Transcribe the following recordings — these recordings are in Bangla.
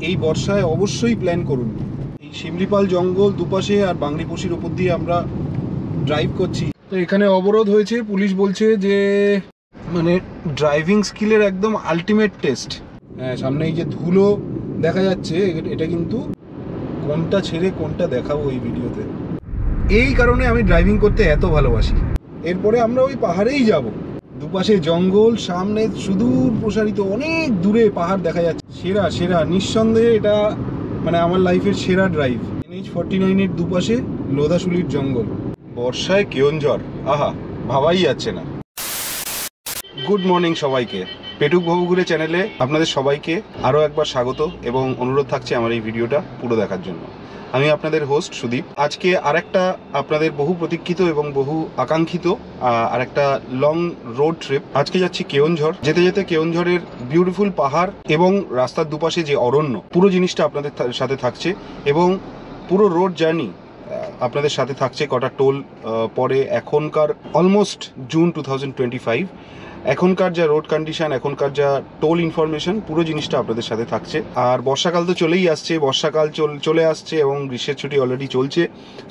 এই বর্ষায় অবশ্যই প্ল্যান করুন। এই শিমলিপাল জঙ্গল দুপাশে আর বাংরিপোশির ওপর দিয়ে আমরা ড্রাইভ করছি। তো এখানে অবরোধ হয়েছে, পুলিশ বলছে যে মানে ড্রাইভিং স্কিলের একদম আলটিমেট টেস্ট। হ্যাঁ, সামনে এই যে ধুলো দেখা যাচ্ছে, এটা কিন্তু কোনটা ছেড়ে কোনটা দেখাবো এই ভিডিওতে। এই কারণে আমি ড্রাইভিং করতে এত ভালোবাসি। এরপরে আমরা ওই পাহাড়েই যাব। দুপাশে জঙ্গল, সামনে সুদূর প্রসারিত অনেক দূরে পাহাড় দেখা যাচ্ছে। সেরা সেরা নিঃসন্দেহে এটা মানে আমার লাইফের সেরা ড্রাইভ। NH49 এর দুপাশে লোধাশুলির জঙ্গল, বর্ষায় কেওনঝড়, আহা ভাবাই যাচ্ছে না। গুড মর্নিং সবাইকে, পেটুক ভবঘুরে চ্যানেলে আপনাদের সবাইকে আরও একবার স্বাগত এবং অনুরোধ থাকছে আমার এই ভিডিওটা পুরো দেখার জন্য। আমি আপনাদের হোস্ট সুদীপ। আজকে আরেকটা আপনাদের বহু প্রতীক্ষিত এবং বহু আকাঙ্ক্ষিত আরেকটা লং রোড ট্রিপ। আজকে যাচ্ছি কেওনঝড়। যেতে যেতে কেওনঝড়ের বিউটিফুল পাহাড় এবং রাস্তার দুপাশে যে অরণ্য, পুরো জিনিসটা আপনাদের সাথে থাকছে এবং পুরো রোড জার্নি আপনাদের সাথে থাকছে। কটা টোল পরে, এখনকার অলমোস্ট জুন 2025, এখনকার যা রোড কন্ডিশন, এখনকার যা টোল ইনফরমেশন, পুরো জিনিসটা আপনাদের সাথে থাকছে। আর বর্ষাকাল তো চলেই আসছে, বর্ষাকাল চলে আসছে এবং গ্রীষ্মের ছুটি অলরেডি চলছে।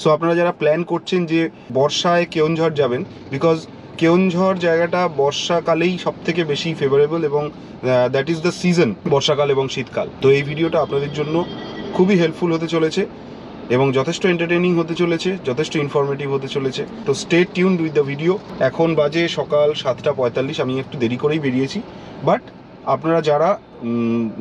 সো আপনারা যারা প্ল্যান করছেন যে বর্ষায় কেওনঝড় যাবেন, বিকজ কেওনঝড় জায়গাটা বর্ষাকালেই সব থেকে বেশি ফেভারেবল এবং দ্যাট ইজ দ্য সিজন, বর্ষাকাল এবং শীতকাল। তো এই ভিডিওটা আপনাদের জন্য খুবই হেল্পফুল হতে চলেছে এবং যথেষ্ট এন্টারটেইনিং হতে চলেছে, যথেষ্ট ইনফরমেটিভ হতে চলেছে। তো stay tuned with the video. এখন বাজে সকাল 7:45, আমি একটু দেরি করেই বেরিয়েছি, বাট আপনারা যারা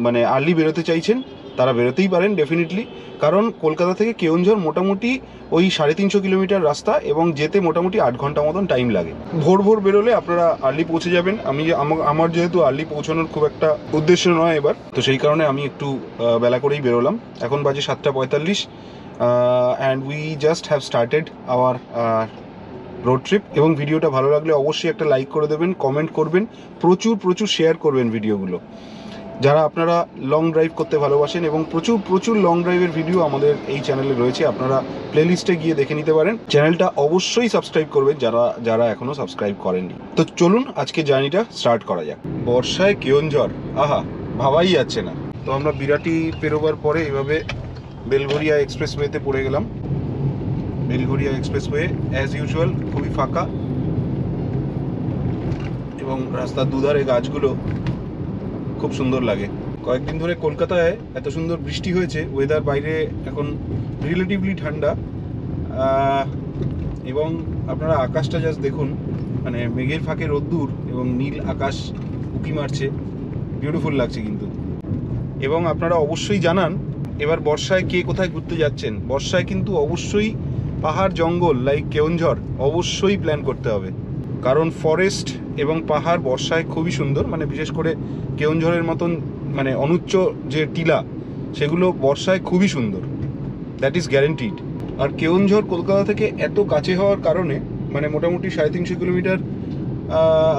মানে আর্লি বেরোতে চাইছেন তারা বেরোতেই পারেন ডেফিনেটলি। কারণ কলকাতা থেকে কেওনঝড় মোটামুটি ওই 350 কিলোমিটার রাস্তা এবং যেতে মোটামুটি 8 ঘন্টা মতন টাইম লাগে। ভোর ভোর বেরোলে আপনারা আর্লি পৌঁছে যাবেন। আমার যেহেতু আর্লি পৌঁছানোর খুব একটা উদ্দেশ্য নয় এবার, তো সেই কারণে আমি একটু বেলা করেই বেরোলাম। এখন বাজে 7:45 and we just have started our road trip. এবং ভিডিওটা ভালো লাগলে অবশ্যই একটা লাইক করে দেবেন, কমেন্ট করবেন, প্রচুর প্রচুর শেয়ার করবেন ভিডিওগুলো। যারা আপনারা লং ড্রাইভ করতে ভালোবাসেন, এবং প্রচুর প্রচুর লং ড্রাইভের ভিডিও আমাদের এই চ্যানেলে রয়েছে, আপনারা প্লেলিস্টে গিয়ে দেখে নিতে পারেন। চ্যানেলটা অবশ্যই সাবস্ক্রাইব করবেন যারা এখনো সাবস্ক্রাইব করেননি। তো চলুন আজকে জার্নিটা স্টার্ট করা যাক। বর্ষায় কেওনঝড়, আহা ভাবাই যাচ্ছে না। তো আমরা বিরাটি পেরোবার পরে এভাবে বেলঘরিয়া এক্সপ্রেসওয়েতে পড়ে গেলাম। বেলঘরিয়া এক্সপ্রেসওয়ে অ্যাজ ইউজুয়াল খুবই ফাঁকা এবং রাস্তার দুধারে গাছগুলো খুব সুন্দর লাগে। কয়েকদিন ধরে কলকাতায় এত সুন্দর বৃষ্টি হয়েছে, ওয়েদার বাইরে এখন রিলেটিভলি ঠান্ডা এবং আপনারা আকাশটা জাস্ট দেখুন, মানে মেঘের ফাঁকে রোদ্দুর এবং নীল আকাশ উঁকি মারছে, বিউটিফুল লাগছে কিন্তু। এবং আপনারা অবশ্যই জানান এবার বর্ষায় কে কোথায় ঘুরতে যাচ্ছেন। বর্ষায় কিন্তু অবশ্যই পাহাড় জঙ্গল লাইক কেওনঝড় অবশ্যই প্ল্যান করতে হবে, কারণ ফরেস্ট এবং পাহাড় বর্ষায় খুবই সুন্দর। মানে বিশেষ করে কেওনঝড়ের মতন মানে অনুচ্চ যে টিলা, সেগুলো বর্ষায় খুবই সুন্দর, দ্যাট ইজ গ্যারেন্টিড। আর কেওনঝড় কলকাতা থেকে এত কাছে হওয়ার কারণে মানে মোটামুটি 350 কিলোমিটার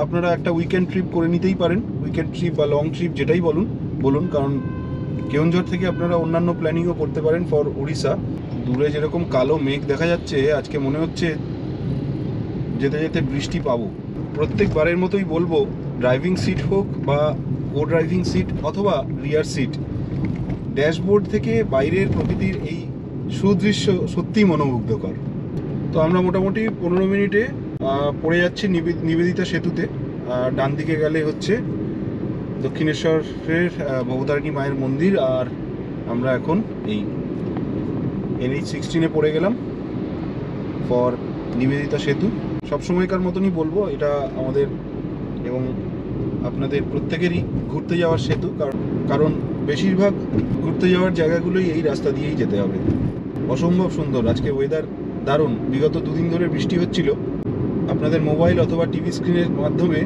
আপনারা একটা উইকেন্ড ট্রিপ করে নিতেই পারেন। উইকেন্ড ট্রিপ বা লং ট্রিপ যেটাই বলুন, কারণ কেওনঝড় থেকে আপনারা অন্যান্য প্ল্যানিংও করতে পারেন ফর উড়িষ্যা। দূরে যেরকম কালো মেঘ দেখা যাচ্ছে, আজকে মনে হচ্ছে যেতে যেতে বৃষ্টি পাবো। প্রত্যেকবারের মতোই বলবো, ড্রাইভিং সিট হোক বা কো ড্রাইভিং সিট অথবা রিয়ার সিট, ড্যাশবোর্ড থেকে বাইরের প্রকৃতির এই সুদৃশ্য সত্যিই মনোমুগ্ধকর। তো আমরা মোটামুটি 15 মিনিটে পড়ে যাচ্ছি নিবেদিতা সেতুতে। ডান দিকে গেলে হচ্ছে দক্ষিণেশ্বরের ভবতারিণী মায়ের মন্দির, আর আমরা এখন এই NH16 পড়ে গেলাম ফর নিবেদিতা সেতু। সবসময়কার মতনই বলবো, এটা আমাদের এবং আপনাদের প্রত্যেকেরই ঘুরতে যাওয়ার সেতু, কারণ বেশিরভাগ ঘুরতে যাওয়ার জায়গাগুলোই এই রাস্তা দিয়েই যেতে হবে। অসম্ভব সুন্দর, আজকে ওয়েদার দারুণ। বিগত 2 দিন ধরে বৃষ্টি হচ্ছিল, আপনাদের মোবাইল অথবা টিভি স্ক্রিনের মাধ্যমে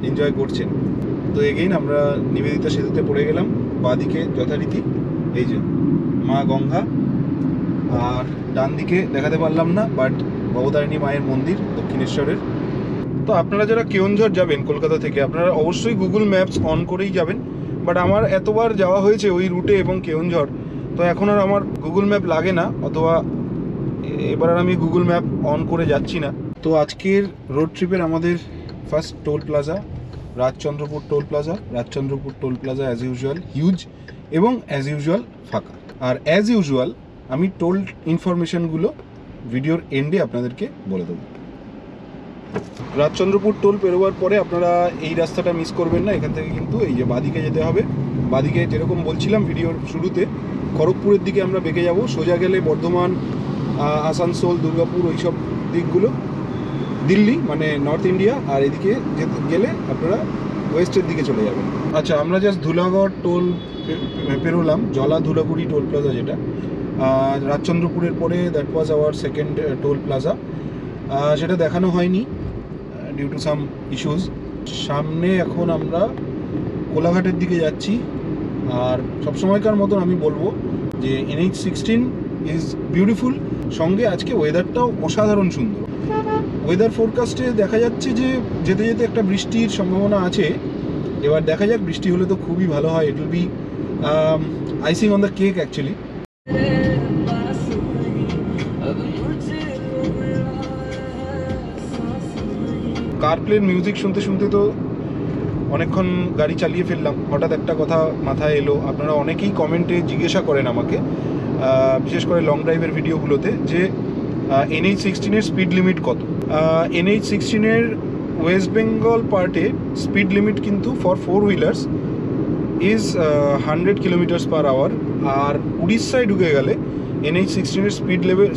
এনজয় করছেন। তো এগেইন আমরা নিবেদিতা সেতুতে পড়ে গেলাম। বাঁদিকে যথারীতি এই যে মা গঙ্গা, আর ডান দিকে দেখাতে পারলাম না, বাট ভবতারিণী মায়ের মন্দির দক্ষিণেশ্বরের। তো আপনারা যারা কেওনঝড় যাবেন কলকাতা থেকে, আপনারা অবশ্যই গুগল ম্যাপস অন করেই যাবেন। বাট আমার এতবার যাওয়া হয়েছে ওই রুটে এবং কেওনঝড়, তো এখন আর আমার গুগল ম্যাপ লাগে না, অথবা এবার আর আমি গুগল ম্যাপ অন করে যাচ্ছি না। তো আজকের রোড ট্রিপের আমাদের first toll plaza Rajchandrapur toll plaza. Rajchandrapur toll plaza as usual huge এবং অ্যাজ ইউজুয়াল ফাঁকা। আর অ্যাজ ইউজুয়াল আমি টোল ইনফরমেশনগুলো ভিডিওর এন্ডে আপনাদেরকে বলে দেবো। রাজচন্দ্রপুর টোল পেরোবার পরে আপনারা এই রাস্তাটা মিস করবেন না। এখান থেকে কিন্তু এই যে বাঁদিকে যেতে হবে। বাঁদিকে যেরকম বলছিলাম ভিডিওর শুরুতে, খড়গপুরের দিকে আমরা বেঁকে যাব। সোজা গেলে বর্ধমান, আসানসোল, দুর্গাপুর, ওইসব দিকগুলো দিল্লি মানে নর্থ ইন্ডিয়া। আর এদিকে গেলে আপনারা ওয়েস্টের দিকে চলে যাবেন। আচ্ছা, আমরা জাস্ট ধুলাগড় টোল পেরোলাম, জলা ধুলাগুড়ি টোল প্লাজা, যেটা রাজচন্দ্রপুরের পরে that was our second toll plaza. সেটা দেখানো হয়নি ডিউ টু সাম ইস্যুস। সামনে এখন আমরা কোলাঘাটের দিকে যাচ্ছি। আর সবসময়কার মতন আমি বলবো যে NH16 ইজ বিউটিফুল। সঙ্গে আজকে ওয়েদারটাও অসাধারণ সুন্দর। ওয়েদার ফোরকাস্টে দেখা যাচ্ছে যে যেতে যেতে একটা বৃষ্টির সম্ভাবনা আছে। এবার দেখা যাক, বৃষ্টি হলে তো খুবই ভালো হয়। It will be icing on the cake actually. কারপ্লের মিউজিক শুনতে শুনতে তো অনেকক্ষণ গাড়ি চালিয়ে ফেললাম। হঠাৎ একটা কথা মাথায় এলো। আপনারা অনেকেই কমেন্টে জিজ্ঞাসা করেন আমাকে, বিশেষ করে লং ড্রাইভের ভিডিওগুলোতে, যে NH16-এর স্পিড লিমিট কত। NH16-এর ওয়েস্ট বেঙ্গল পার্টে স্পিড লিমিট কিন্তু ফর 4 হুইলার্স ইজ 100 km/h। আর উড়িষ্যায় ঢুকে গেলে NH16-এর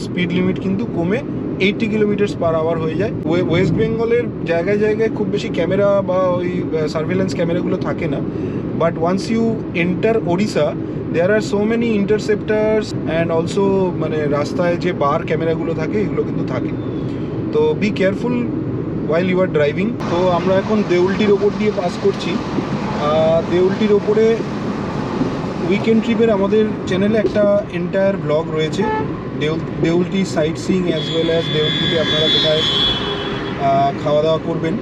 স্পিড লিমিট কিন্তু কমে 80 km/h হয়ে যায়। ওয়েস্ট বেঙ্গলের জায়গায় জায়গায় খুব বেশি ক্যামেরা বা ওই সার্ভেলেন্স ক্যামেরাগুলো থাকে না। But once you enter Odisha, there are so many interceptors and also মানে রাস্তায় যে বার ক্যামেরাগুলো থাকে এগুলো কিন্তু থাকে। তো be careful while you are driving. তো আমরা এখন দেউলটির ওপর দিয়ে পাস করছি। দেউলটির ওপরে উইকেন্ড ট্রিপের আমাদের চ্যানেলে একটা এন্টায়ার ব্লগ রয়েছে, Deulti sightseeing as well as দেউলটিতে আপনারা কোথায় খাওয়া দাওয়া করবেন।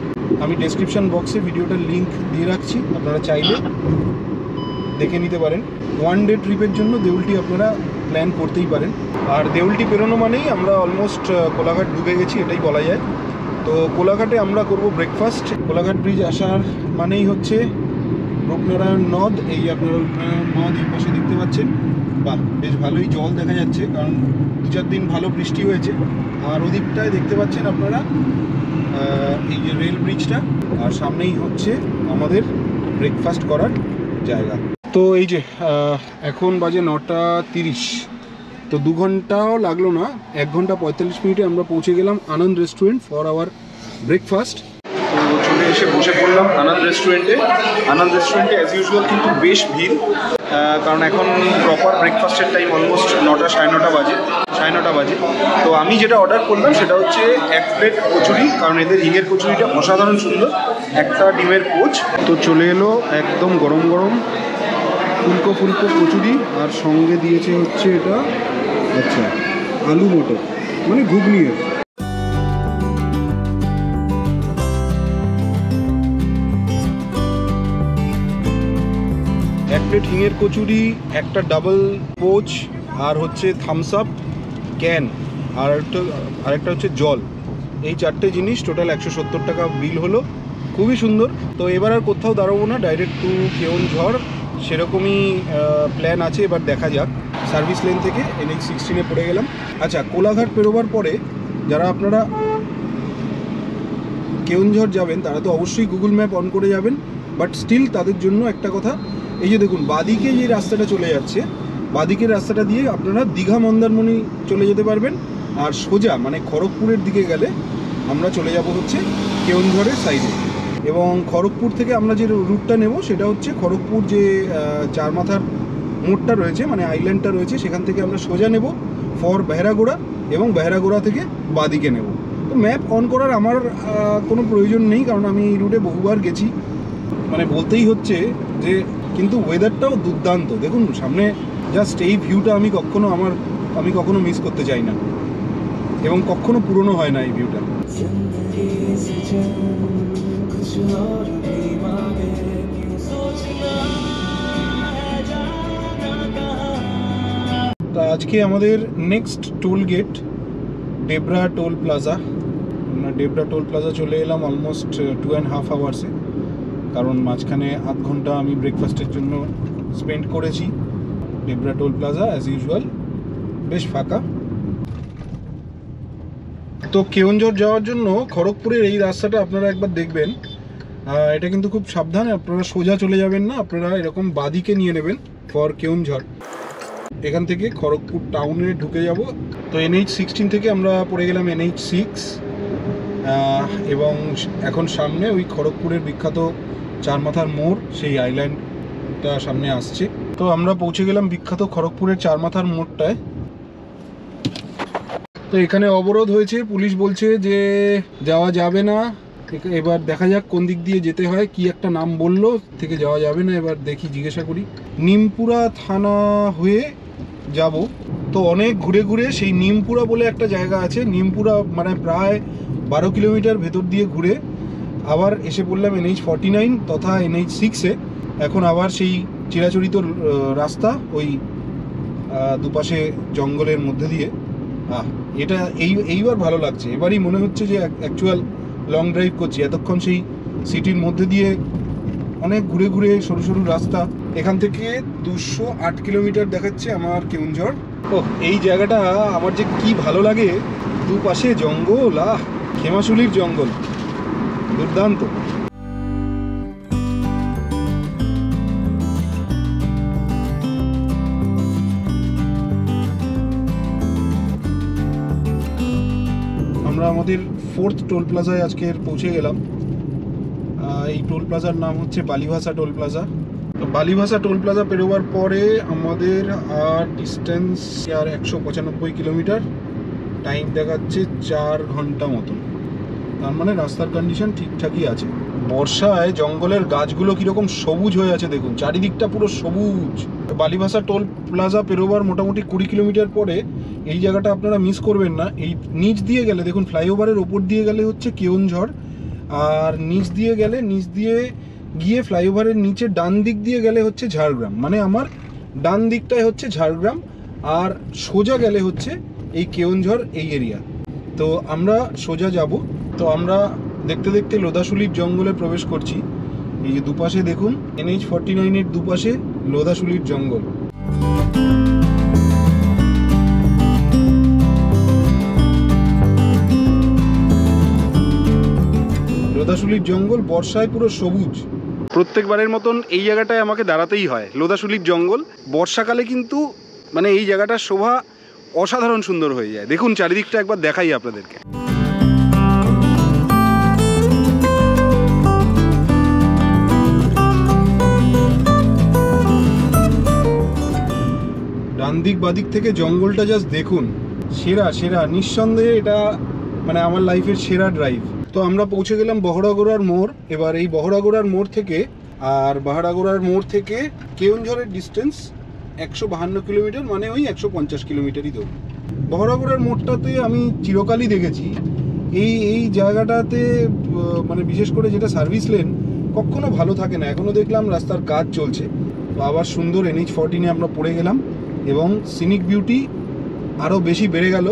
আমি ডেসক্রিপশন বক্সে ভিডিওটার লিঙ্ক দিয়ে রাখছি, আপনারা চাইলে দেখে নিতে পারেন। ওয়ান ডে ট্রিপের জন্য দেউলটি আপনারা প্ল্যান করতেই পারেন। আর দেউলটি পেরোনো মানেই আমরা অলমোস্ট কোলাঘাট ঢুকে গেছি, এটাই বলা যায়। তো কোলাঘাটে আমরা করব ব্রেকফাস্ট। কোলাঘাট ব্রিজ আসার মানেই হচ্ছে রূপনারায়ণ নদ। এই আপনারা রূপনারায়ণ নদ এই পাশে দেখতে পাচ্ছেন। বাহ, বেশ ভালোই জল দেখা যাচ্ছে, কারণ 2-4 দিন ভালো বৃষ্টি হয়েছে। আর ওদিকটায় দেখতে পাচ্ছেন আপনারা এই যে রেল ব্রিজটা, আর সামনেই হচ্ছে আমাদের ব্রেকফাস্ট করার জায়গা। তো এই যে এখন বাজে 9:30। তো 2 ঘন্টাও লাগলো না, 1 ঘন্টা 45 মিনিটে আমরা পৌঁছে গেলাম আনন্দ রেস্টুরেন্ট ফর আওয়ার ব্রেকফাস্ট। তো চলে এসে বসে পড়লাম আনন্দ রেস্টুরেন্টে। আনন্দ রেস্টুরেন্টে অ্যাজ ইউজুয়াল কিন্তু বেশ ভিড়, কারণ এখন প্রপার ব্রেকফাস্টের টাইম অলমোস্ট 9টা, সাড়ে 9টা বাজে। তো আমি যেটা অর্ডার করলাম সেটা হচ্ছে 1 প্লেট কচুরি, কারণ এদের হিঙের কচুরিটা অসাধারণ সুন্দর। একটা ডিমের পোচ। তো চলে এলো একদম গরম গরম ফুলকো কচুরি, আর সঙ্গে দিয়েছে হচ্ছে এটা আচ্ছা আলু মটর, মানে ঘুগনি। এক প্লেট হিঙের কচুরি, একটা ডাবল পোচ, আর হচ্ছে থামস আপ ক্যান, আর আরেকটা হচ্ছে জল। এই 4টে জিনিস টোটাল 170 টাকা বিল হলো। খুবই সুন্দর। তো এবার আর কোথাও দাঁড়াবো না, ডাইরেক্ট টু কেওনঝড় সেরকমই প্ল্যান আছে। এবার দেখা যাক। সার্ভিস লেন থেকে NH16-এ পড়ে গেলাম। আচ্ছা, কোলাঘাট পেরোবার পরে যারা আপনারা কেওনঝড় যাবেন তারা তো অবশ্যই গুগল ম্যাপ অন করে যাবেন। বাট স্টিল তাদের জন্য একটা কথা, এই যে দেখুন বাদিকে যে রাস্তাটা চলে যাচ্ছে, বাদিকের রাস্তাটা দিয়ে আপনারা দীঘা মন্দারমণি চলে যেতে পারবেন। আর সোজা মানে খড়গপুরের দিকে গেলে আমরা চলে যাব হচ্ছে কেওনঝড়ের সাইডে। এবং খড়গপুর থেকে আমরা যে রুটটা নেব সেটা হচ্ছে খড়গপুর যে চারমাথার মোড়টা রয়েছে, মানে আইল্যান্ডটা রয়েছে, সেখান থেকে আমরা সোজা নেব ফর বেহারাগোড়া, এবং বেহারাগোড়া থেকে বাদিকে নেব। তো ম্যাপ অন করার আমার কোনো প্রয়োজন নেই, কারণ আমি এই রুটে বহুবার গেছি। মানে বলতেই হচ্ছে যে কিন্তু ওয়েদারটাও দুর্দান্ত। দেখুন সামনে জাস্ট এই ভিউটা আমি কখনো মিস করতে চাই না, এবং কখনো পুরনো হয় না এই ভিউটা। তা আজকে আমাদের next toll gate Debra toll plaza. আমরা ডেবরা টোল প্লাজা চলে এলাম অলমোস্ট 2.5 আওয়ার্সে, কারণ মাঝখানে আধ ঘন্টা আমি ব্রেকফাস্টের জন্য স্পেন্ড করেছি। বেবরা টোল প্লাজা অ্যাজ ইউজুয়াল বেশ ফাঁকা। তো কেওনঝড় যাওয়ার জন্য খড়গপুরের এই রাস্তাটা আপনারা একবার দেখবেন। এটা কিন্তু খুব সাবধান, আপনারা সোজা চলে যাবেন না, আপনারা এরকম বাদিকে নিয়ে নেবেন ফর কেওনঝড়। এখান থেকে খড়গপুর টাউনে ঢুকে যাব। তো NH-16 থেকে আমরা পড়ে গেলাম NH-6 এবং এখন সামনে ওই খড়গপুরের বিখ্যাত চার মাথার মোড়, সেই আইল্যান্ডটা সামনে আসছে। তো আমরা পৌঁছে গেলাম বিখ্যাত খড়গপুরের চার মাথার মোড়টায়। তো এখানে অবরোধ হয়েছে, পুলিশ বলছে যে যাওয়া যাবে না। এবার দেখা যাক কোন দিক দিয়ে যেতে হয়। কি একটা নাম বললো, থেকে যাওয়া যাবে না। এবার দেখি, জিজ্ঞাসা করি। নিমপুরা থানা হয়ে যাব। তো অনেক ঘুরে ঘুরে সেই নিমপুরা বলে একটা জায়গা আছে, নিমপুরা মানে প্রায় 12 কিলোমিটার ভেতর দিয়ে ঘুরে আবার এসে পড়লাম NH-49 তথা NH-6-এ। এখন আবার সেই চিরাচরিত রাস্তা, ওই দুপাশে জঙ্গলের মধ্যে দিয়ে। এটা এইবার ভালো লাগছে। এবারই মনে হচ্ছে যে অ্যাকচুয়াল লং ড্রাইভ করছি। এতক্ষণ সেই সিটির মধ্যে দিয়ে অনেক ঘুরে ঘুরে সরু সরু রাস্তা। এখান থেকে 208 কিলোমিটার দেখাচ্ছে আমার কেওনঝড়। ও, এই জায়গাটা আমার যে কি ভালো লাগে। দুপাশে জঙ্গল, খেমাশুলির জঙ্গল, দুর্দান্ত। আমরা আমাদের 4th টোল প্লাজায় আজকের পৌঁছে গেলাম। এই টোল প্লাজার নাম হচ্ছে বালিভাষা টোল প্লাজা। তো বালিভাষা টোল প্লাজা পেরোবার পরে আমাদের আর ডিস্টেন্স আর 195 কিলোমিটার, টাইম দেখাচ্ছে 4 ঘন্টা মতন। তার মানে রাস্তার কন্ডিশন ঠিকঠাকই আছে। বর্ষায় জঙ্গলের গাছগুলো কীরকম সবুজ হয়ে আছে দেখুন, চারিদিকটা পুরো সবুজ। বালিভাষা টোল প্লাজা পেরোবার মোটামুটি 20 কিলোমিটার পরে এই জায়গাটা আপনারা মিস করবেন না। এই নিচ দিয়ে গেলে দেখুন, ফ্লাইওভারের ওপর দিয়ে গেলে হচ্ছে কেওনঝড়, আর নিচ দিয়ে গিয়ে ফ্লাইওভারের নিচে ডান দিক দিয়ে গেলে হচ্ছে ঝাড়গ্রাম। মানে আমার ডান দিকটায় হচ্ছে ঝাড়গ্রাম, আর সোজা গেলে হচ্ছে এই কেওনঝড় এই এরিয়া। তো আমরা সোজা যাব। তো আমরা দেখতে দেখতে লোদাশুলির জঙ্গলে প্রবেশ করছি। এই যে দুপাশে দেখুন, NH-49-এর দুপাশে লোদাশুলির জঙ্গল। লোদাশুলির জঙ্গল বর্ষায় পুরো সবুজ। প্রত্যেকবারের মতন এই জায়গাটায় আমাকে দাঁড়াতেই হয়। লোদাশুলির জঙ্গল বর্ষাকালে কিন্তু মানে এই জায়গাটার শোভা অসাধারণ সুন্দর হয়ে যায়। দেখুন চারিদিকটা একবার দেখাই আপনাদেরকে। ডান দিক বাদিক থেকে জঙ্গলটা জাস্ট দেখুন, সেরা নিঃসন্দেহে এটা মানে আমার লাইফের সেরা ড্রাইভ। তো আমরা পৌঁছে গেলাম বহড়াগোড়ার মোড়। এবার এই বহড়াগোড়ার মোড় থেকে কেওনঝড়ের ডিস্টেন্স 152 কিলোমিটার, মানে ওই 150 কিলোমিটারই ধরুন। বহড়াগোড়ার মোড়টাতে আমি চিরকালই দেখেছি এই জায়গাটাতে মানে বিশেষ করে যেটা সার্ভিস লেন কখনো ভালো থাকে না। এখনও দেখলাম রাস্তার কাজ চলছে। তো আবার সুন্দর NH-14-এ আমরা পড়ে গেলাম এবং সিনিক বিউটি আরও বেশি বেড়ে গেল।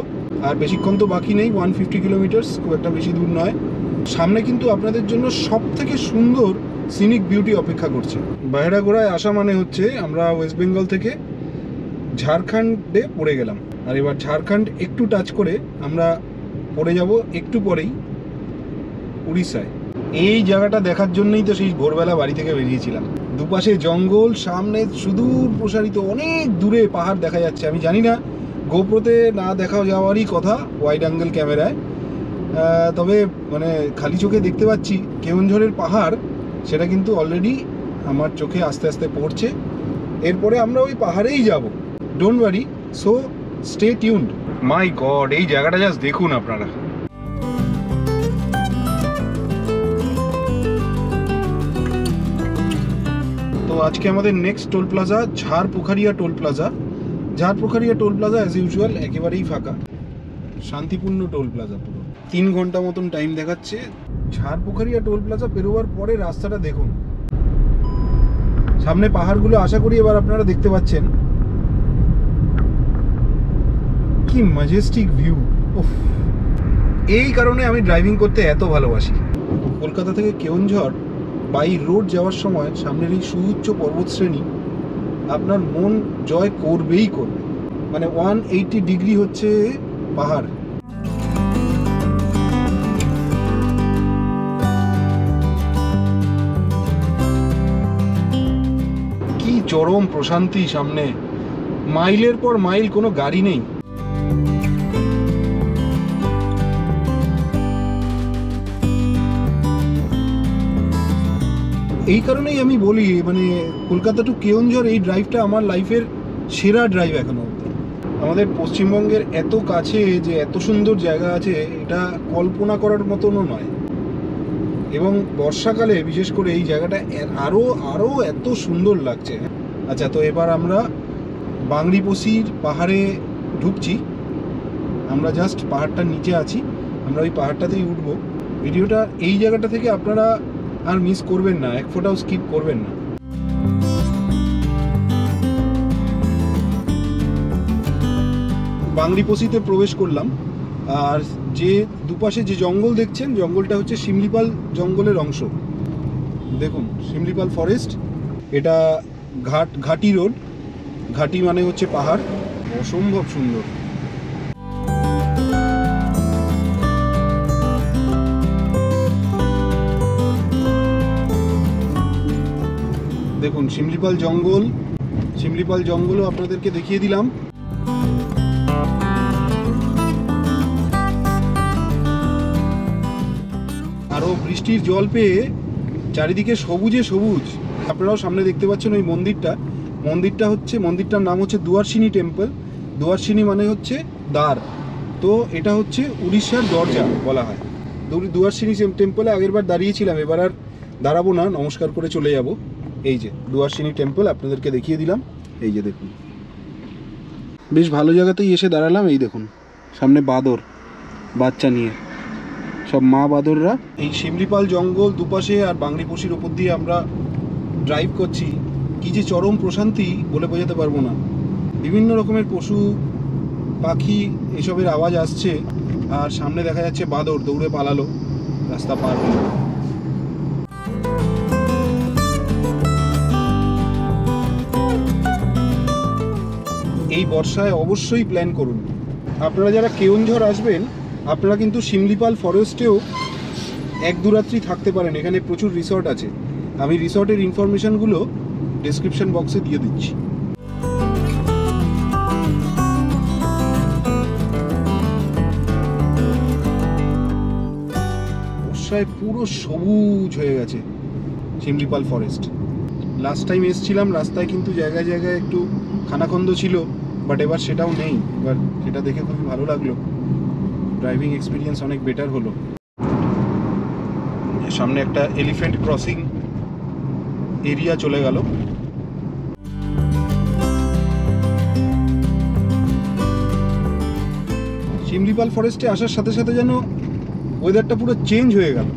আর বেশিক্ষণ তো বাকি নেই, 150 কিলোমিটার্স, খুব একটা বেশি দূর নয়। সামনে কিন্তু আপনাদের জন্য সব থেকে সুন্দর সিনিক বিউটি অপেক্ষা করছে। বাহেড়াগোড়ায় আসা মানে হচ্ছে আমরা ওয়েস্ট বেঙ্গল থেকে ঝাড়খণ্ডে পড়ে গেলাম। আর এবার ঝাড়খণ্ড একটু টাচ করে আমরা পড়ে যাব একটু পরেই উড়িষ্যায়। এই জায়গাটা দেখার জন্যই তো সেই ভোরবেলা বাড়ি থেকে বেরিয়েছিলাম। দুপাশে জঙ্গল, সামনে সুদূর প্রসারিত অনেক দূরে পাহাড় দেখা যাচ্ছে। আমি জানি না গোপ্রোতে না দেখা যাওয়ারই কথা ওয়াইড অ্যাঙ্গেল ক্যামেরায়, তবে মানে খালি চোখে দেখতে পাচ্ছি কেওনঝড়ের পাহাড়, সেটা কিন্তু অলরেডি আমার চোখে আস্তে আস্তে পড়ছে। এরপরে আমরা ওই পাহাড়েই যাব, don't worry, so stay tuned. My God, এই জায়গাটা জাস্ট দেখুন আপনারা। তো আজকে আমাদের next toll plaza Jharpokharia toll plaza. Jharpokharia toll plaza as usual একেবারেই ফাঁকা, শান্তিপূর্ণ টোল প্লাজা। পুরো 3 ঘন্টা মতন টাইম দেখাচ্ছে। ঝাড়পোখারিয়া টোল প্লাজা পেরোবার পরে রাস্তাটা দেখুন, সামনে পাহাড়গুলো আশা করি এবার আপনারা দেখতে পাচ্ছেন। কি ম্যাজেস্টিক ভিউ! এই কারণে আমি ড্রাইভিং করতে এত ভালোবাসি। কলকাতা থেকে কেওনঝড় বাই রোড যাওয়ার সময় সামনের এই সুউচ্চ পর্বতশ্রেণী আপনার মন জয় করবেই করবে। মানে 180 ডিগ্রি হচ্ছে পাহাড়। কি চরম প্রশান্তি সামনে, মাইলের পর মাইল কোনো গাড়ি নেই। এই কারণেই আমি বলি মানে কলকাতা টু কেওনঝড় এই ড্রাইভটা আমার লাইফের সেরা ড্রাইভ এখনো অবধি। আমাদের পশ্চিমবঙ্গের এত কাছে যে এত সুন্দর জায়গা আছে এটা কল্পনা করার মতনও নয়। এবং বর্ষাকালে বিশেষ করে এই জায়গাটা আরও এত সুন্দর লাগছে। আচ্ছা, তো এবার আমরা বাংরিপোশির পাহাড়ে ঢুকছি। আমরা জাস্ট পাহাড়টার নিচে আছি, আমরা ওই পাহাড়টাতেই উঠবো। ভিডিওটা এই জায়গাটা থেকে আপনারা আর মিস করবেন না, এক ফোঁটাও স্কিপ করবেন না। বাংরিপোশিতে প্রবেশ করলাম, আর যে দুপাশে যে জঙ্গল দেখছেন, জঙ্গলটা হচ্ছে শিমলিপাল জঙ্গলের অংশ। দেখুন শিমলিপাল ফরেস্ট, এটা ঘাটি রোড। ঘাটি মানে হচ্ছে পাহাড়, অসম্ভব সুন্দর। দেখুন শিমলিপাল জঙ্গলও আপনাদেরকে দেখিয়ে দিলাম। আরও বৃষ্টির জল পেয়ে চারিদিকে সবুজে সবুজ। আপনারাও সামনে দেখতে পাচ্ছেন ওই মন্দিরটার নাম হচ্ছে দুয়ারসিনী টেম্পল। দুয়ারসিনী মানে হচ্ছে দ্বার, তো এটা হচ্ছে উড়িষ্যার দরজা বলা হয়। দুয়ারসিনী টেম্পলে আগেরবার দাঁড়িয়েছিলাম, এবার আর দাঁড়াবো না, নমস্কার করে চলে যাব। এই যে দুয়ারসিনী টেম্পল আপনাদেরকে দেখিয়ে দিলাম। এই যে দেখুন, বেশ ভালো জায়গাতেই এসে দাঁড়ালাম। এই দেখুন সামনে বাঁদর বাচ্চা নিয়ে, সব মা বাঁদররা। এই শিমলিপাল জঙ্গল দুপাশে আর বাংরিপোশির ওপর দিয়ে আমরা ড্রাইভ করছি। কি যে চরম প্রশান্তি বলে বোঝাতে পারবো না। বিভিন্ন রকমের পশু পাখি এসবের আওয়াজ আসছে, আর সামনে দেখা যাচ্ছে বাঁদর দৌড়ে পালালো রাস্তা পার হলো। এই বর্ষায় অবশ্যই প্ল্যান করুন। আপনারা যারা কেওনঝড় আসবেন, আপনারা কিন্তু শিমলিপাল ফরেস্টেও 1-2 রাত্রি থাকতে পারেন। এখানে প্রচুর রিসর্ট আছে, আমি রিসর্টের ইনফরমেশনগুলো ডেসক্রিপশন বক্সে দিয়ে দিচ্ছি। বর্ষায় পুরো সবুজ হয়ে গেছে শিমলিপাল ফরেস্ট। লাস্ট টাইম এসেছিলাম, রাস্তায় কিন্তু জায়গায় জায়গায় একটু খানাখন্দ ছিল, বাট এবার সেটাও নেই। এবার সেটা দেখে খুবই ভালো লাগলো, ড্রাইভিং এক্সপিরিয়েন্স অনেক বেটার হলো। সামনে একটা এলিফ্যান্ট ক্রসিং এরিয়া চলে গেল। শিমলিপাল ফরেস্টে আসার সাথে সাথে যেন ওয়েদারটা পুরো চেঞ্জ হয়ে গেল।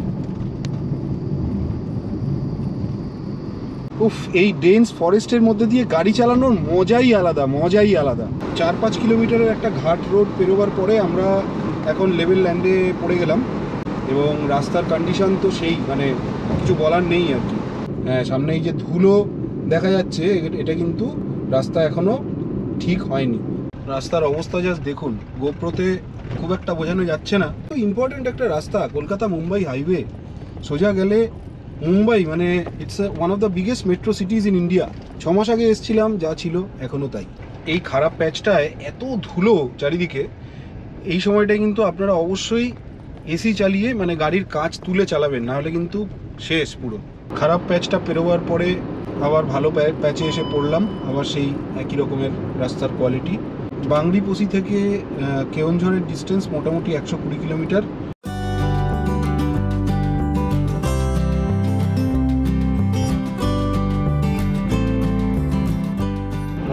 উফ, এই ডেন্স ফরেস্টের মধ্যে দিয়ে গাড়ি চালানোর মজাই আলাদা। 4-5 কিলোমিটারের একটা ঘাট রোড পেরোবার পরে আমরা এখন লেভেল ল্যান্ডে পড়ে গেলাম, এবং রাস্তার কন্ডিশন তো সেই মানে কিছু বলার নেই আর কি। হ্যাঁ, সামনে এই যে ধুলো দেখা যাচ্ছে, এটা কিন্তু রাস্তা এখনো ঠিক হয়নি। রাস্তার অবস্থা জাস্ট দেখুন, গোপ্রোতে খুব একটা বোঝানো যাচ্ছে না। তো ইম্পর্টেন্ট একটা রাস্তা, কলকাতা মুম্বাই হাইওয়ে, সোজা গেলে মুম্বাই। মানে it's one of the biggest metro cities in India. 6 মাস আগে এসেছিলাম, যা ছিল এখনও তাই। এই খারাপ প্যাচটায় এত ধুলো চারিদিকে, এই সময়টায় কিন্তু আপনারা অবশ্যই এসি চালিয়ে মানে গাড়ির কাঁচ তুলে চালাবেন, নাহলে কিন্তু শেষ পুরো। খারাপ প্যাচটা পেরোবার পরে আবার ভালো প্যাচে এসে পড়লাম, আবার সেই একই রকমের রাস্তার কোয়ালিটি। বাংরিপোশি থেকে কেওনঝড়ের ডিস্টেন্স মোটামুটি 120 কিলোমিটার।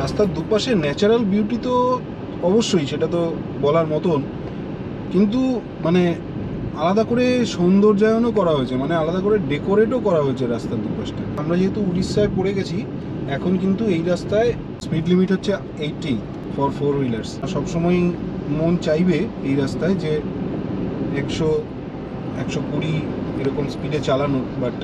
রাস্তার দুপাশে ন্যাচারাল বিউটি তো অবশ্যই, সেটা তো বলার মতন, কিন্তু মানে আলাদা করে সৌন্দর্যায়নও করা হয়েছে, মানে আলাদা করে ডেকোরেটও করা হয়েছে রাস্তার দুপাশটা। আমরা যেহেতু উড়িষ্যায় পড়ে গেছি, এখন কিন্তু এই রাস্তায় স্পিড লিমিট হচ্ছে 80 ফর 4 হুইলার্স। সবসময় মন চাইবে এই রাস্তায় যে 100-120 এরকম স্পিডে চালানো, বাট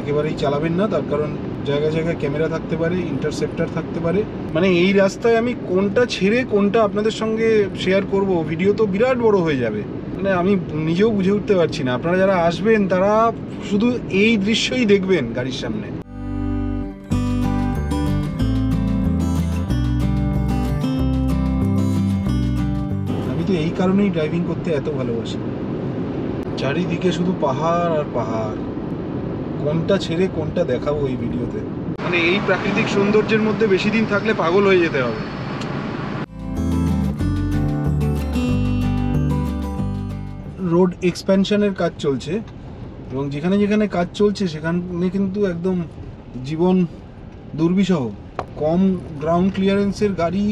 একেবারেই চালাবেন না, তার কারণ জায়গায় জায়গায় ক্যামেরা থাকতে পারে, ইন্টারসেপ্টার থাকতে পারে। মানে এই রাস্তায় আমি কোনটা ছেড়ে কোনটা আপনাদের সঙ্গে শেয়ার করব, ভিডিও তো বিরাট বড় হয়ে যাবে। মানে আমি নিজেও বুঝে উঠতে পারছি না। আপনারা যারা আসবেন তারা শুধু এই দৃশ্যই দেখবেন গাড়ির সামনে। আমি তো এই কারণেই ড্রাইভিং করতে এত ভালোবাসি। চারিদিকে শুধু পাহাড় আর পাহাড়, কোনটা ছেড়ে কোনটা দেখাবো এই ভিডিওতে। মানে এই প্রাকৃতিক সৌন্দর্যের মধ্যে বেশি দিন থাকলে পাগল হয়ে যেতে হবে। রোড এক্সপ্যানশনের কাজ চলছে এবং যেখানে যেখানে কাজ চলছে সেখানে কিন্তু একদম জীবন দুর্বিষহ। কম গ্রাউন্ড ক্লিয়ারেন্সের গাড়ি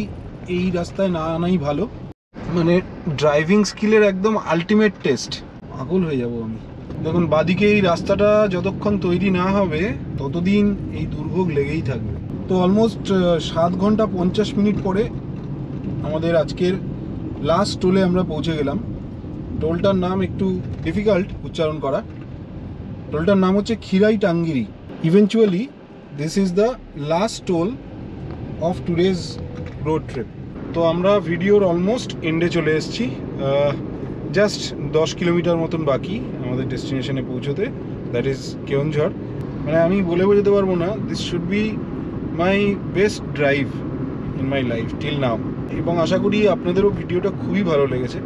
এই রাস্তায় না আনাই ভালো। মানে ড্রাইভিং স্কিলের একদম আলটিমেট টেস্ট। পাগল হয়ে যাব আমি। দেখুন বাদিকে এই রাস্তাটা যতক্ষণ তৈরি না হবে ততদিন এই দুর্ভোগ লেগেই থাকবে। তো অলমোস্ট 7 ঘন্টা 50 মিনিট পরে আমাদের আজকের লাস্ট টোলে আমরা পৌঁছে গেলাম। টোলটার নাম একটু ডিফিকাল্ট উচ্চারণ করা। টোলটার নাম হচ্ছে Khirai Tangiri. Eventually this is the last toll of today's road trip. তো আমরা ভিডিওর অলমোস্ট এন্ডে চলে এসেছি। জাস্ট 10 কিলোমিটার মতন বাকি আমাদের ডেস্টিনেশনে পৌঁছতে, দ্যাট ইজ কেওনঝড়। মানে আমি বলে বোঝাতে পারবো না, this should be my best drive in my life till now. এবং আশা করি আপনাদেরও ভিডিওটা খুবই ভালো লেগেছে।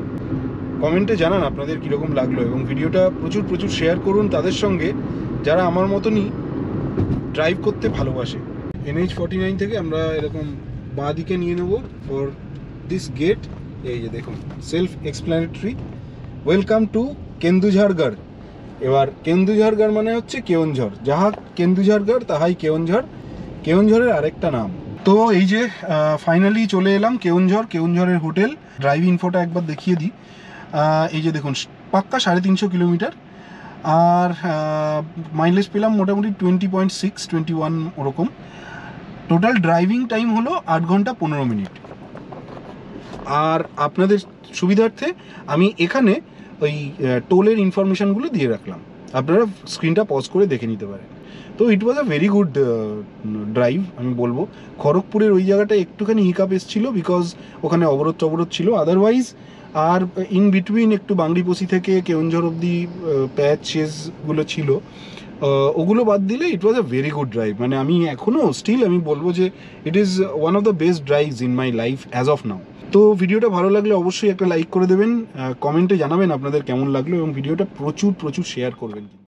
কমেন্টে জানান আপনাদের কীরকম লাগলো এবং ভিডিওটা প্রচুর প্রচুর শেয়ার করুন তাদের সঙ্গে যারা আমার মতনই ড্রাইভ করতে ভালোবাসে। NH49 থেকে আমরা এরকম বাঁ দিকে নিয়ে নেব ফর দিস গেট। এই যে দেখুন সেলফ এক্সপ্ল্যানেটরি, ওয়েলকাম টু কেন্দুঝাড়গড়। এবার কেন্দুঝাড়গড় মানে হচ্ছে কেওনঝড়। যাহা কেন্দুঝাড়গড় তাহাই কেওনঝড়, কেওনঝড়ের আরেকটা নাম। তো এই যে ফাইনালি চলে এলাম কেওনঝড়, কেওনঝড়ের হোটেল। ড্রাইভ ইনফোটা একবার দেখিয়ে দিই। এই যে দেখুন পাক্কা 350 কিলোমিটার, আর মাইলেজ পেলাম মোটামুটি 20.6-21 ওরকম। টোটাল ড্রাইভিং টাইম হলো 8 ঘন্টা 15 মিনিট। আর আপনাদের সুবিধার্থে আমি এখানে ওই টোলের ইনফরমেশানগুলো দিয়ে রাখলাম, আপনারা স্ক্রিনটা পজ করে দেখে নিতে পারেন। তো ইট was a very good drive আমি বলবো। খড়গপুরের ওই জায়গাটা একটুখানি হিকাপ এসেছিলো বিকজ ওখানে অবরোধ আছে, আদারওয়াইজ আর ইন বিটুইন একটু বাংরিপোষি থেকে কেওনঝড় অব্দি প্যাচেসগুলো ছিল, ওগুলো বাদ দিলে it was a very good drive. মানে আমি এখনও স্টিল আমি বলবো যে it is one of the best drives in my life as of now. তো ভিডিওটা ভালো লাগলে অবশ্যই একটা লাইক করে দেবেন, কমেন্টে জানাবেন আপনাদের কেমন লাগলো এবং ভিডিওটা প্রচুর প্রচুর শেয়ার করবেন।